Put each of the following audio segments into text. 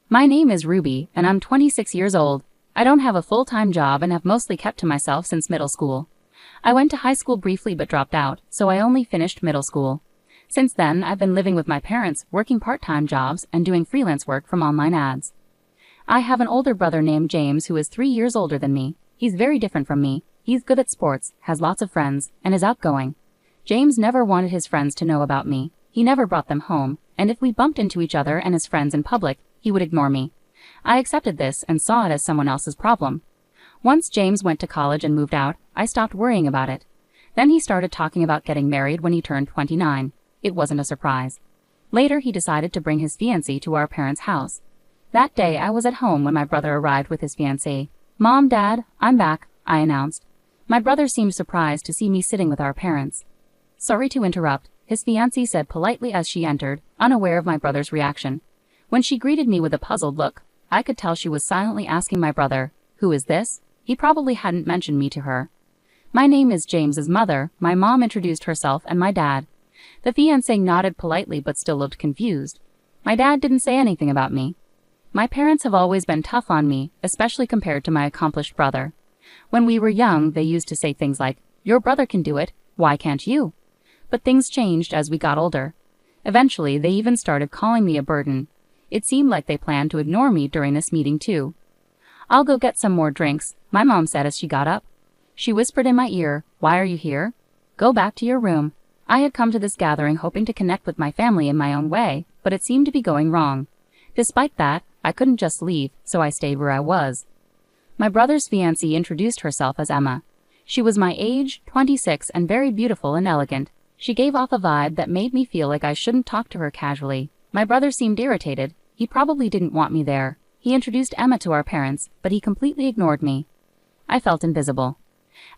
My name is Ruby, and I'm 26 years old. I don't have a full-time job and have mostly kept to myself since middle school. I went to high school briefly but dropped out, so I only finished middle school. Since then, I've been living with my parents, working part-time jobs, and doing freelance work from online ads. I have an older brother named James who is 3 years older than me. He's very different from me. He's good at sports, has lots of friends, and is outgoing. James never wanted his friends to know about me. He never brought them home, and if we bumped into each other and his friends in public, he would ignore me. I accepted this and saw it as someone else's problem. Once James went to college and moved out, I stopped worrying about it. Then he started talking about getting married when he turned 29. It wasn't a surprise. Later he decided to bring his fiancée to our parents' house. That day I was at home when my brother arrived with his fiancée. "Mom, Dad, I'm back," I announced. My brother seemed surprised to see me sitting with our parents. "Sorry to interrupt," his fiancée said politely as she entered, unaware of my brother's reaction. When she greeted me with a puzzled look, I could tell she was silently asking my brother, "Who is this?" He probably hadn't mentioned me to her. "My name is James's mother," my mom introduced herself, "and my dad." The fiancé nodded politely but still looked confused. My dad didn't say anything about me. My parents have always been tough on me, especially compared to my accomplished brother. When we were young, they used to say things like, "Your brother can do it, why can't you?" But things changed as we got older. Eventually, they even started calling me a burden. It seemed like they planned to ignore me during this meeting too. "I'll go get some more drinks," my mom said as she got up. She whispered in my ear, "Why are you here? Go back to your room." I had come to this gathering hoping to connect with my family in my own way, but it seemed to be going wrong. Despite that, I couldn't just leave, so I stayed where I was. My brother's fiancée introduced herself as Emma. She was my age, 26, and very beautiful and elegant. She gave off a vibe that made me feel like I shouldn't talk to her casually. My brother seemed irritated. He probably didn't want me there. He introduced Emma to our parents, but he completely ignored me. I felt invisible.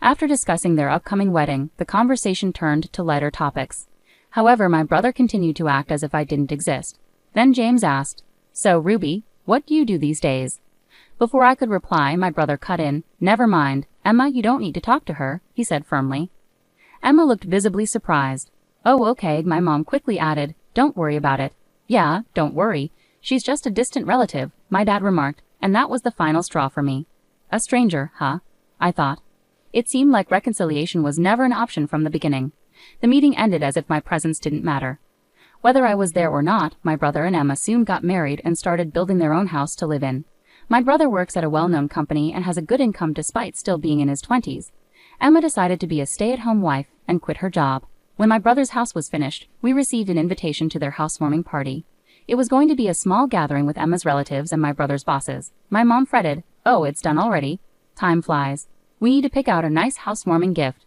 After discussing their upcoming wedding, the conversation turned to lighter topics. However, my brother continued to act as if I didn't exist. Then James asked, "So, Ruby, what do you do these days?" Before I could reply, my brother cut in. "Never mind, Emma, you don't need to talk to her," he said firmly. Emma looked visibly surprised. "Oh, okay," my mom quickly added. "Don't worry about it." "Yeah, don't worry. She's just a distant relative," my dad remarked, and that was the final straw for me. A stranger, huh? I thought. It seemed like reconciliation was never an option from the beginning. The meeting ended as if my presence didn't matter. Whether I was there or not, my brother and Emma soon got married and started building their own house to live in. My brother works at a well-known company and has a good income despite still being in his 20s. Emma decided to be a stay-at-home wife and quit her job. When my brother's house was finished, we received an invitation to their housewarming party. It was going to be a small gathering with Emma's relatives and my brother's bosses. My mom fretted, "Oh, it's done already. Time flies. We need to pick out a nice housewarming gift."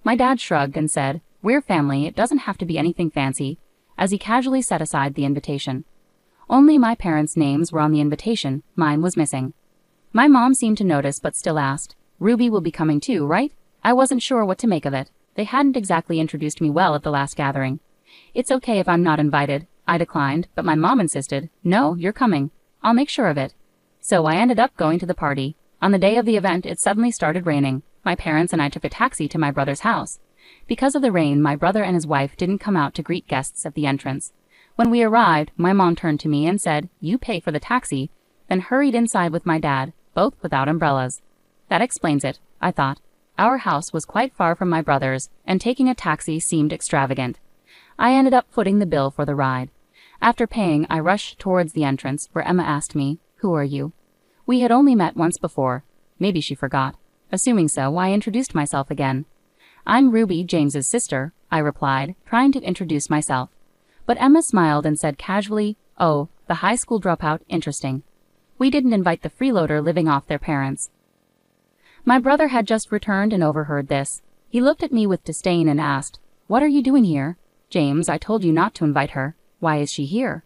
My dad shrugged and said, "We're family, it doesn't have to be anything fancy," as he casually set aside the invitation. Only my parents' names were on the invitation, mine was missing. My mom seemed to notice but still asked, "Ruby will be coming too, right?" I wasn't sure what to make of it. They hadn't exactly introduced me well at the last gathering. "It's okay if I'm not invited," I declined, but my mom insisted, "No, you're coming. I'll make sure of it." So I ended up going to the party. On the day of the event, it suddenly started raining. My parents and I took a taxi to my brother's house. Because of the rain, my brother and his wife didn't come out to greet guests at the entrance. When we arrived, my mom turned to me and said, "You pay for the taxi," then hurried inside with my dad, both without umbrellas. That explains it, I thought. Our house was quite far from my brother's, and taking a taxi seemed extravagant. I ended up footing the bill for the ride. After paying, I rushed towards the entrance, where Emma asked me, "Who are you?" We had only met once before. Maybe she forgot. Assuming so, I introduced myself again. "I'm Ruby, James's sister," I replied, trying to introduce myself. But Emma smiled and said casually, "Oh, the high school dropout, interesting." We didn't invite the freeloader living off their parents. My brother had just returned and overheard this. He looked at me with disdain and asked, "What are you doing here?" "James, I told you not to invite her. Why is she here?"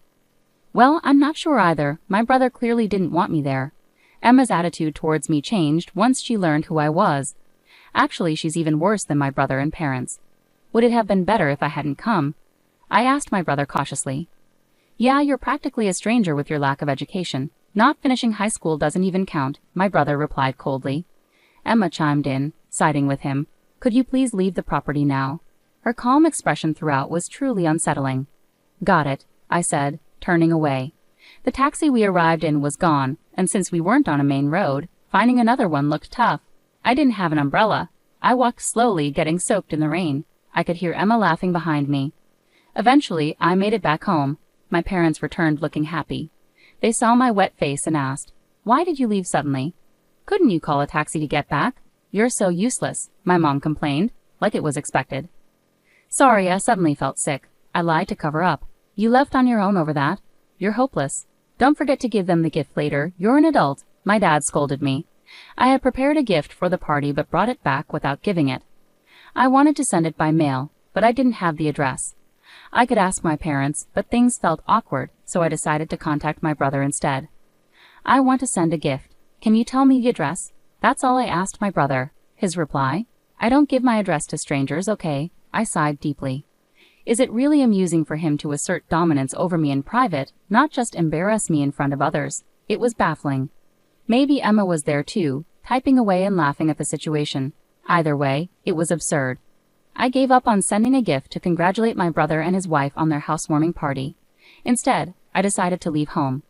Well, I'm not sure either. My brother clearly didn't want me there. Emma's attitude towards me changed once she learned who I was. Actually, she's even worse than my brother and parents. Would it have been better if I hadn't come? I asked my brother cautiously. "Yeah, you're practically a stranger with your lack of education. Not finishing high school doesn't even count," my brother replied coldly. Emma chimed in, siding with him. "Could you please leave the property now?" Her calm expression throughout was truly unsettling. "Got it," I said, turning away. The taxi we arrived in was gone, and since we weren't on a main road, finding another one looked tough. I didn't have an umbrella. I walked slowly, getting soaked in the rain. I could hear Emma laughing behind me. Eventually, I made it back home. My parents returned looking happy. They saw my wet face and asked, "Why did you leave suddenly? Couldn't you call a taxi to get back? You're so useless," my mom complained, like it was expected. "Sorry, I suddenly felt sick. I lied to cover up. You left on your own over that? You're hopeless. Don't forget to give them the gift later. You're an adult," my dad scolded me. I had prepared a gift for the party but brought it back without giving it. I wanted to send it by mail, but I didn't have the address. I could ask my parents, but things felt awkward, so I decided to contact my brother instead. "I want to send a gift. Can you tell me the address?" That's all I asked my brother. His reply, "I don't give my address to strangers, okay?" I sighed deeply. Is it really amusing for him to assert dominance over me in private, not just embarrass me in front of others? It was baffling. Maybe Emma was there too, typing away and laughing at the situation. Either way, it was absurd. I gave up on sending a gift to congratulate my brother and his wife on their housewarming party. Instead, I decided to leave home.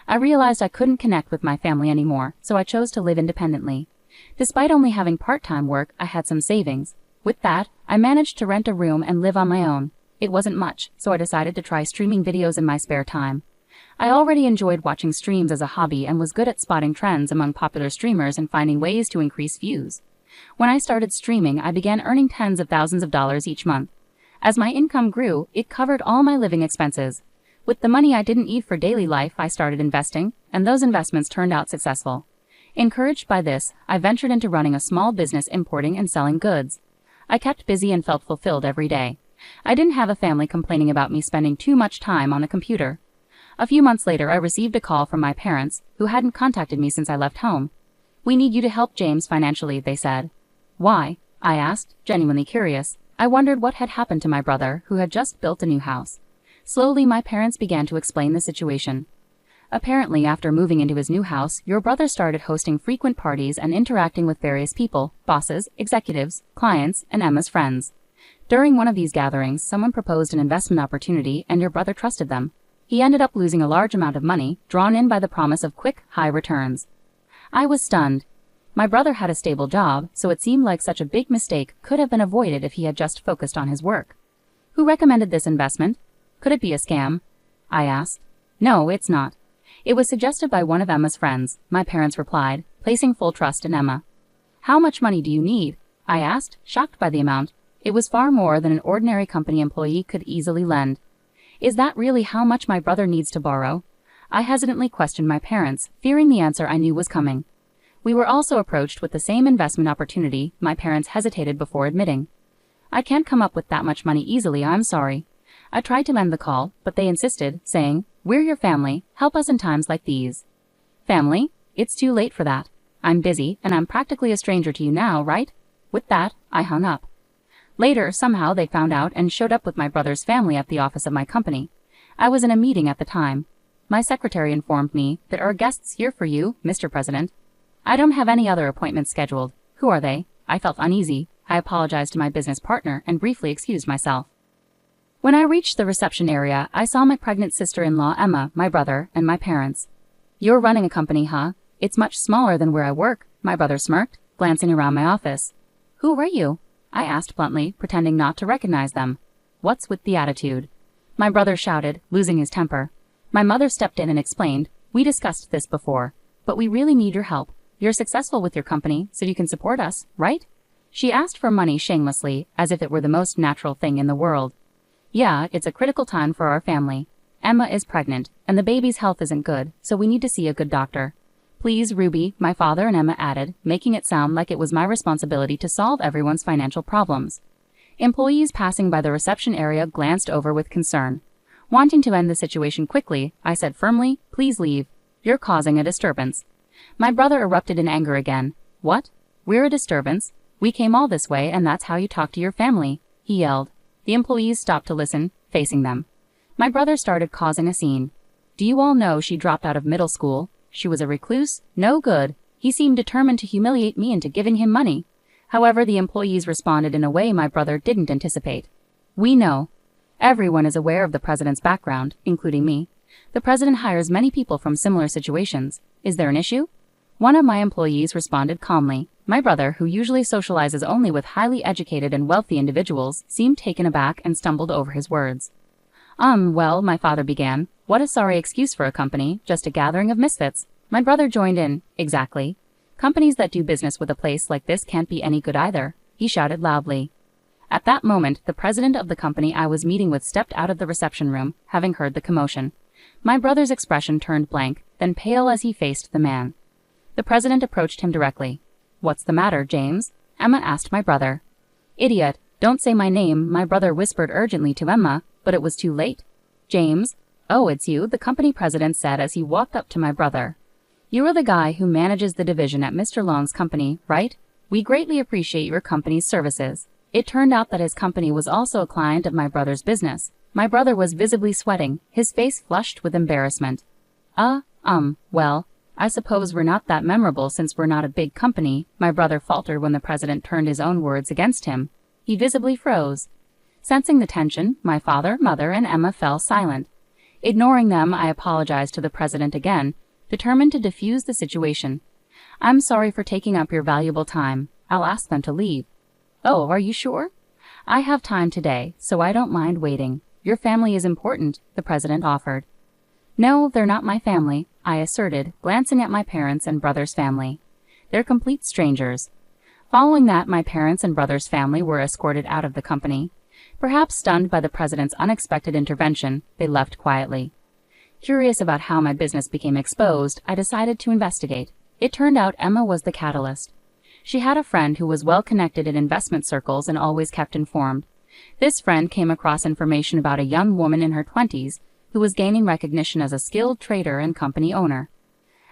I realized I couldn't connect with my family anymore, so I chose to live independently. Despite only having part-time work, I had some savings. With that, I managed to rent a room and live on my own. It wasn't much, so I decided to try streaming videos in my spare time. I already enjoyed watching streams as a hobby and was good at spotting trends among popular streamers and finding ways to increase views. When I started streaming, I began earning tens of thousands of dollars each month. As my income grew, it covered all my living expenses. With the money I didn't need for daily life, I started investing, and those investments turned out successful. Encouraged by this, I ventured into running a small business importing and selling goods. I kept busy and felt fulfilled every day. I didn't have a family complaining about me spending too much time on the computer. A few months later, I received a call from my parents, who hadn't contacted me since I left home. "We need you to help James financially," they said. "Why?" I asked, genuinely curious. I wondered what had happened to my brother, who had just built a new house. Slowly, my parents began to explain the situation. "Apparently, after moving into his new house, your brother started hosting frequent parties and interacting with various people, bosses, executives, clients, and Emma's friends. During one of these gatherings, someone proposed an investment opportunity and your brother trusted them. He ended up losing a large amount of money, drawn in by the promise of quick, high returns." I was stunned. My brother had a stable job, so it seemed like such a big mistake could have been avoided if he had just focused on his work. "Who recommended this investment? Could it be a scam?" I asked. "No, it's not. It was suggested by one of Emma's friends," my parents replied, placing full trust in Emma. "How much money do you need?" I asked, shocked by the amount. It was far more than an ordinary company employee could easily lend. Is that really how much my brother needs to borrow? I hesitantly questioned my parents, fearing the answer I knew was coming. We were also approached with the same investment opportunity. My parents hesitated before admitting. "I can't come up with that much money easily, I'm sorry." I tried to end the call, but they insisted, saying, "We're your family, help us in times like these." "Family? It's too late for that. I'm busy, and I'm practically a stranger to you now, right?" With that, I hung up. Later, somehow they found out and showed up with my brother's family at the office of my company. I was in a meeting at the time. My secretary informed me, "There are guests here for you, Mr. President." "I don't have any other appointments scheduled." "Who are they?" I felt uneasy. I apologized to my business partner and briefly excused myself. When I reached the reception area, I saw my pregnant sister-in-law Emma, my brother, and my parents. "You're running a company, huh? It's much smaller than where I work," my brother smirked, glancing around my office. "Who are you?" I asked bluntly, pretending not to recognize them. "What's with the attitude?" my brother shouted, losing his temper. My mother stepped in and explained, "We discussed this before, but we really need your help. You're successful with your company, so you can support us, right?" She asked for money shamelessly, as if it were the most natural thing in the world. "Yeah, it's a critical time for our family. Emma is pregnant, and the baby's health isn't good, so we need to see a good doctor. Please, Ruby," my father and Emma added, making it sound like it was my responsibility to solve everyone's financial problems. Employees passing by the reception area glanced over with concern. Wanting to end the situation quickly, I said firmly, "Please leave. You're causing a disturbance." My brother erupted in anger again. "What? We're a disturbance? We came all this way and that's how you talk to your family," he yelled. The employees stopped to listen, facing them. My brother started causing a scene. "Do you all know she dropped out of middle school? She was a recluse, no good." He seemed determined to humiliate me into giving him money. However, the employees responded in a way my brother didn't anticipate. "We know. Everyone is aware of the president's background, including me. The president hires many people from similar situations. Is there an issue? One of my employees responded calmly. My brother, who usually socializes only with highly educated and wealthy individuals, seemed taken aback and stumbled over his words. Well, my father began. What a sorry excuse for a company, just a gathering of misfits. My brother joined in. Exactly. Companies that do business with a place like this can't be any good either, he shouted loudly. At that moment, the president of the company I was meeting with stepped out of the reception room, having heard the commotion. My brother's expression turned blank, then pale as he faced the man. The president approached him directly. What's the matter, James? Emma asked my brother. Idiot, don't say my name, my brother whispered urgently to Emma, but it was too late. James? Oh, it's you, the company president said as he walked up to my brother. You are the guy who manages the division at Mr. Long's company, right? We greatly appreciate your company's services. It turned out that his company was also a client of my brother's business. My brother was visibly sweating, his face flushed with embarrassment. Well, I suppose we're not that memorable since we're not a big company, my brother faltered when the president turned his own words against him. He visibly froze. Sensing the tension, my father, mother, and Emma fell silent. Ignoring them, I apologized to the president again, determined to defuse the situation. I'm sorry for taking up your valuable time. I'll ask them to leave. Oh, are you sure? I have time today, so I don't mind waiting. Your family is important, the president offered. No, they're not my family, I asserted, glancing at my parents and brother's family. They're complete strangers. Following that, my parents and brother's family were escorted out of the company. Perhaps stunned by the president's unexpected intervention, they left quietly. Curious about how my business became exposed, I decided to investigate. It turned out Emma was the catalyst. She had a friend who was well connected in investment circles and always kept informed. This friend came across information about a young woman in her 20s who was gaining recognition as a skilled trader and company owner.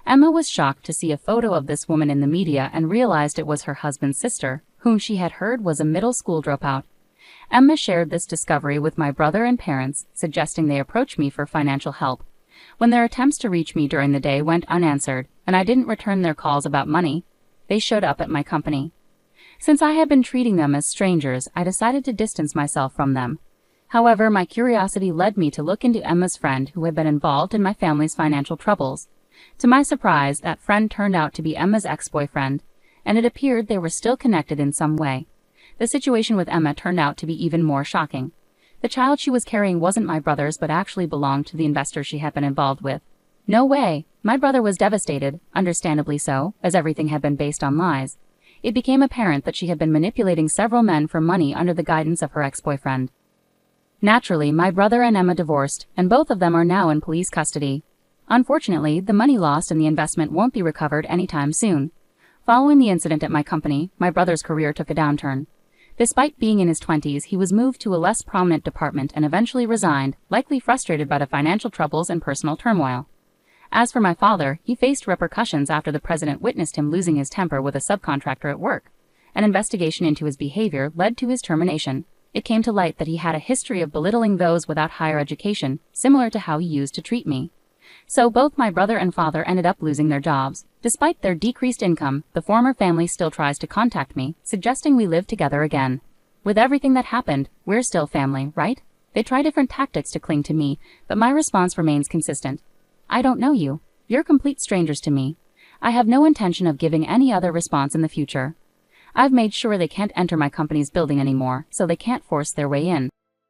Emma was shocked to see a photo of this woman in the media and realized it was her husband's sister, whom she had heard was a middle school dropout. Emma shared this discovery with my brother and parents, suggesting they approach me for financial help. When their attempts to reach me during the day went unanswered, and I didn't return their calls about money, they showed up at my company. Since I had been treating them as strangers, I decided to distance myself from them. However, my curiosity led me to look into Emma's friend who had been involved in my family's financial troubles. To my surprise, that friend turned out to be Emma's ex-boyfriend, and it appeared they were still connected in some way. The situation with Emma turned out to be even more shocking. The child she was carrying wasn't my brother's but actually belonged to the investor she had been involved with. No way! My brother was devastated, understandably so, as everything had been based on lies. It became apparent that she had been manipulating several men for money under the guidance of her ex-boyfriend. Naturally, my brother and Emma divorced, and both of them are now in police custody. Unfortunately, the money lost in the investment won't be recovered anytime soon. Following the incident at my company, my brother's career took a downturn. Despite being in his 20s, he was moved to a less prominent department and eventually resigned, likely frustrated by the financial troubles and personal turmoil. As for my father, he faced repercussions after the president witnessed him losing his temper with a subcontractor at work. An investigation into his behavior led to his termination. It came to light that he had a history of belittling those without higher education, similar to how he used to treat me. So both my brother and father ended up losing their jobs. Despite their decreased income, the former family still tries to contact me, suggesting we live together again. With everything that happened, we're still family, right? They try different tactics to cling to me, but my response remains consistent. I don't know you. You're complete strangers to me. I have no intention of giving any other response in the future. I've made sure they can't enter my company's building anymore, so they can't force their way in.